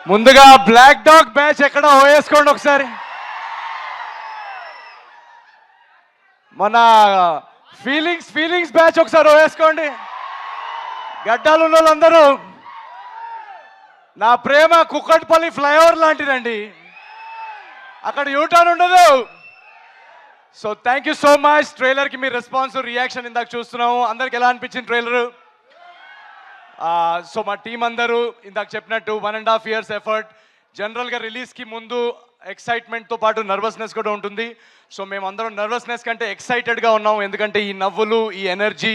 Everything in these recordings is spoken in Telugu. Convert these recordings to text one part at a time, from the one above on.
ముందుగా బ్లాక్ డాగ్ బ్యాచ్ ఎక్కడ వేసుకోండి ఒకసారి. మన ఫీలింగ్స్ బ్యాచ్ ఒకసారి వేసుకోండి. గడ్డాలు ఉన్న వాళ్ళందరూ, నా ప్రేమ కుక్కట్పల్లి ఫ్లైఓవర్ లాంటిదండి, అక్కడ యూటర్న్ ఉండదు. So thank you so much. ట్రైలర్కి మీ రెస్పాన్స్ రియాక్షన్ ఇందాక చూస్తున్నాము. అందరికి ఎలా అనిపించింది ట్రైలర్? సో మా టీం అందరూ ఇందాక చెప్పినట్టు 1.5 years ఎఫర్ట్. జనరల్గా రిలీజ్కి ముందు ఎక్సైట్మెంట్తో పాటు నర్వస్నెస్ కూడా ఉంటుంది. సో మేమందరం నర్వస్నెస్ కంటే ఎక్సైటెడ్గా ఉన్నాం, ఎందుకంటే ఈ నవ్వులు, ఈ ఎనర్జీ,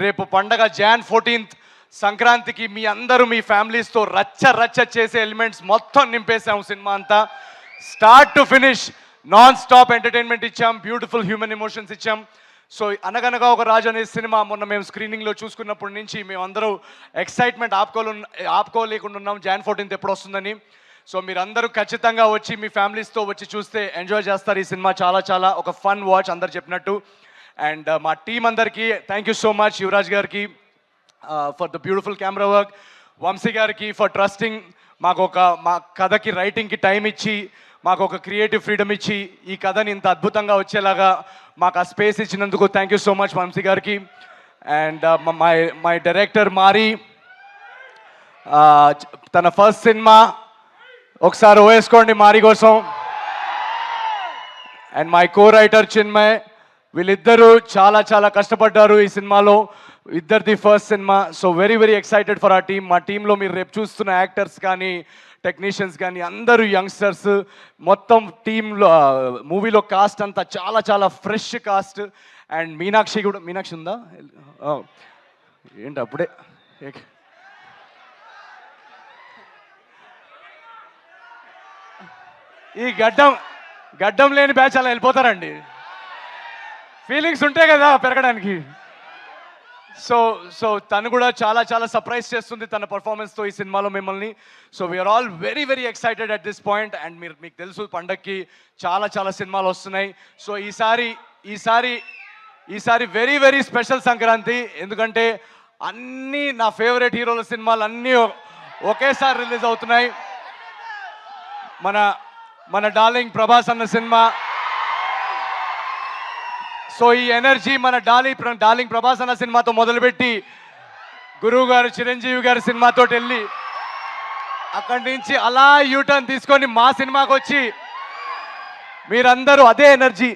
రేపు పండగ Jan 14th సంక్రాంతికి మీ అందరూ మీ ఫ్యామిలీస్తో రచ్చ చేసే ఎలిమెంట్స్ మొత్తం నింపేసాము. సినిమా అంతా start to finish non stop entertainment ఇచ్చాం, బ్యూటిఫుల్ హ్యూమన్ ఎమోషన్స్ ఇచ్చాం. సో అనగనగా ఒక రాజు అనే సినిమా మొన్న మేము స్క్రీనింగ్లో చూసుకున్నప్పటి నుంచి మేమందరూ ఎక్సైట్మెంట్ ఆపుకోలేకుండా ఉన్నాం Jan 14th ఎప్పుడు వస్తుందని. సో మీరందరూ ఖచ్చితంగా వచ్చి మీ ఫ్యామిలీస్తో వచ్చి చూస్తే ఎంజాయ్ చేస్తారు. ఈ సినిమా చాలా ఒక ఫన్ వాచ్ అందరు చెప్పినట్టు. అండ్ మా టీం అందరికీ thank you so much. Yuvaraj గారికి for the beautiful camera work, Vamsi గారికి ఫర్ ట్రస్టింగ్, మా కథకి రైటింగ్కి టైం ఇచ్చి మాకు ఒక క్రియేటివ్ ఫ్రీడమ్ ఇచ్చి ఈ కథని ఇంత అద్భుతంగా వచ్చేలాగా మాకు ఆ స్పేస్ ఇచ్చినందుకు thank you so much Vamsi గారికి. అండ్ మై డైరెక్టర్ మారి, తన ఫస్ట్ సినిమా, ఒకసారి వేసుకోండి మారి కోసం. And my co writer Chinmay, వీళ్ళిద్దరూ చాలా కష్టపడ్డారు ఈ సినిమాలో, ఇద్దరిది first cinema. So very excited for ఆ టీమ్. మా టీంలో మీరు రేపు చూస్తున్న యాక్టర్స్ కానీ టెక్నీషియన్స్ కానీ అందరూ యంగ్స్టర్స్. మొత్తం టీంలో మూవీలో కాస్ట్ అంతా చాలా ఫ్రెష్ కాస్ట్. అండ్ మీనాక్షి ఉందా ఏంటి అప్పుడే? ఈ గడ్డం లేని బ్యాచ్ అలా వెళ్ళిపోతారండి, ఫీలింగ్స్ ఉంటాయి కదా పెరగడానికి. సో తను కూడా చాలా సర్ప్రైజ్ చేస్తుంది తన పర్ఫార్మెన్స్తో ఈ సినిమాలో మిమ్మల్ని. So we are all very excited at this point. And మీకు తెలుసు పండగకి చాలా సినిమాలు వస్తున్నాయి. సో ఈసారి వెరీ స్పెషల్ సంక్రాంతి, ఎందుకంటే అన్నీ నా ఫేవరెట్ హీరోల సినిమాలు అన్నీ ఒకేసారి రిలీజ్ అవుతున్నాయి. మన డార్లింగ్ ప్రభాస్ అన్న సినిమా. సో ఈ ఎనర్జీ మన డార్లింగ్ ప్రభాస్ అన్న సినిమాతో మొదలుపెట్టి గురువు గారు చిరంజీవి గారి సినిమాతో వెళ్ళి అక్కడి నుంచి అలా యూటర్న్ తీసుకొని మా సినిమాకి వచ్చి మీరందరూ అదే ఎనర్జీ,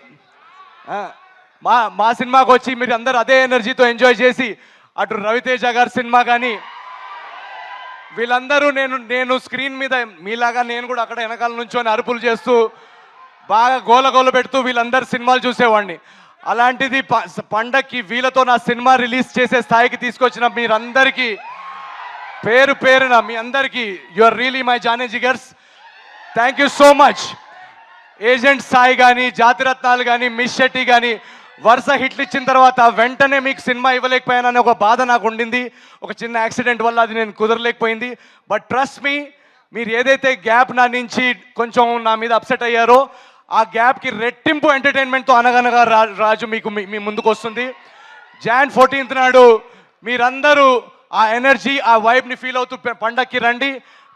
మా సినిమాకి వచ్చి మీరు అందరూ అదే ఎనర్జీతో ఎంజాయ్ చేసి అటు రవితేజ గారి సినిమా కానీ వీళ్ళందరూ నేను స్క్రీన్ మీద మీలాగా నేను కూడా అక్కడ వెనకాల నుంచొని అరుపులు చేస్తూ బాగా గోల పెడుతూ వీళ్ళందరూ సినిమాలు చూసేవాడిని. అలాంటిది పండక్కి వీళ్ళతో నా సినిమా రిలీజ్ చేసే స్థాయికి తీసుకొచ్చిన మీరందరికీ పేరున మీ అందరికీ యు ఆర్ రియలీ మై జానీ జిగర్స్. Thank you so much. Agent Sai కానీ, జాతిరత్నాలు కానీ, మిస్ శెట్టి కానీ వరుస హిట్లు ఇచ్చిన తర్వాత వెంటనే మీకు సినిమా ఇవ్వలేకపోయానని ఒక బాధ నాకు ఉండింది. ఒక చిన్న యాక్సిడెంట్ వల్ల అది నేను కుదరలేకపోయింది. బట్ ట్రస్ట్ మీ, మీరు ఏదైతే గ్యాప్ నా నుంచి కొంచెం నా మీద అప్సెట్ అయ్యారో ఆ గ్యాప్కి రెట్టింపు ఎంటర్టైన్మెంట్తో అనగనగా రాజు మీ ముందుకు వస్తుంది. Jan 14th నాడు మీరందరూ ఆ ఎనర్జీ, ఆ వైబ్ని ఫీల్ అవుతూ పండక్కి రండి.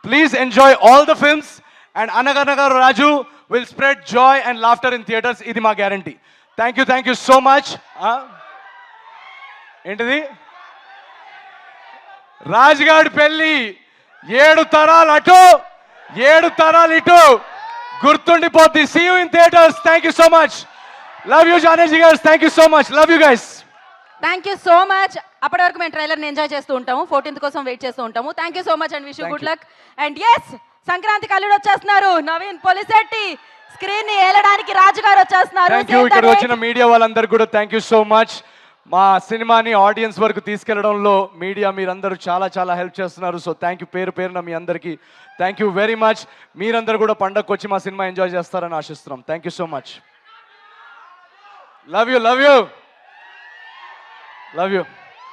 Please enjoy all the films. And Anaganaga Raju will spread joy and laughter in theatres, ఇది మా guarantee. Thank you so much. ఏంటిది? రాజుగాడి పెళ్ళి 7 తరాలు అటు 7 తరాలు ఇటు గుర్తుండిపోద్ది. See you in theatres. Thank you so much. Love you జానేజీ girls. Thank you so much. Love you guys. Thank you so much. అప్పటి వరకు మేము ట్రైలర్ని ఎంజాయ్ చేస్తూ ఉంటాము, 14th కోసం వెయిట్ చేస్తూ ఉంటాము. Thank you so much and wish you good luck. And yes, సంక్రాంతికి అల్లుడు వచ్చేస్తున్నారు, నవీన్ పొలిశెట్టి. స్క్రీన్ ని ఏలడానికి రాజు గారు వచ్చేస్తున్నారు. Thank you. ఇక్కడ వచ్చిన మీడియా వాళ్ళందరూ కూడా థ్యాంక్ యూ సో మచ్. మా సినిమాని ఆడియన్స్ వరకు తీసుకెళ్లడంలో మీడియా మీరందరూ చాలా హెల్ప్ చేస్తున్నారు. సో థ్యాంక్ యూ పేరున మీ అందరికీ థ్యాంక్ యూ వెరీ మచ్. మీరందరూ కూడా పండగకు వచ్చి మా సినిమా ఎంజాయ్ చేస్తారని ఆశిస్తున్నాం. Thank you so much. Love you.